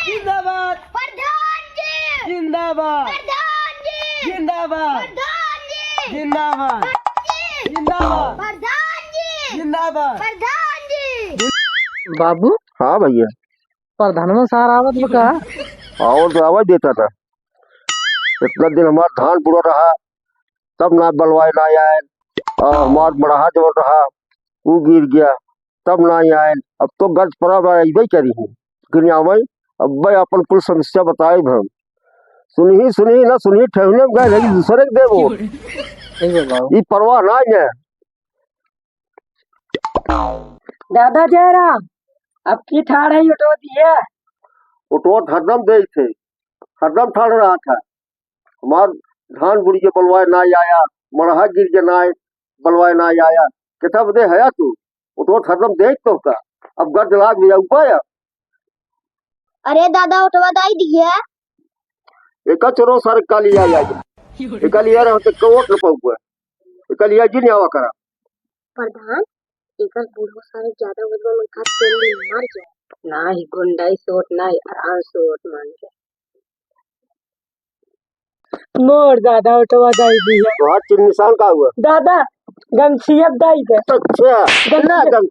जिंदाबाद प्रधान जी जिंदाबाद प्रधान जी जिंदाबाद प्रधान जी जिंदाबाद जिंदाबाद प्रधान जी जिंदाबाद प्रधान जी। बाबू हाँ भैया। प्रधान में सारा आवत बका और तो आवाज देता था। इतना दिन हमारा धान पूरा रहा तब ना बलवाए ना आए। हमार बड़ा जब रहा वो गिर गया तब ना आए। अब तो गर्ज पड़ा अबे करी ही गिरियावई। अब भाई अपन कुल समस्या बताए हम सुनी ना सुनी ठहने में गए लगी दूसरे के देवो ठीक है बाबू। ये परवाह ना है। दादा जयराम अब की ठाड़ है उठो दिए उठोट हरदम दे थे हरदम ठाड़ रहा था। हमार धान बुड़ी के बलवाए ना आया मरहा गिर के ना बलवाए ना आया किताब दे है तू उठोट हरदम देख तो का अब गर्ज लाग गया उपाय अरे दादा उठवा दाई दिए एक चोरो सारे काली आ एक लिया रहा तो कोट न पाऊंगा एक लिया जी नहीं आवा करा प्रधान एकर बूढ़ो सारे ज्यादा वजन में खा तेल में मर जाए ना ही गुंडाई सोट ना ही आराम सोट मान के मोर दादा उठवा दाई दी है तो हाथ चिन्ह निशान का हुआ दादा गमछिया दाई दे अच्छा ना गम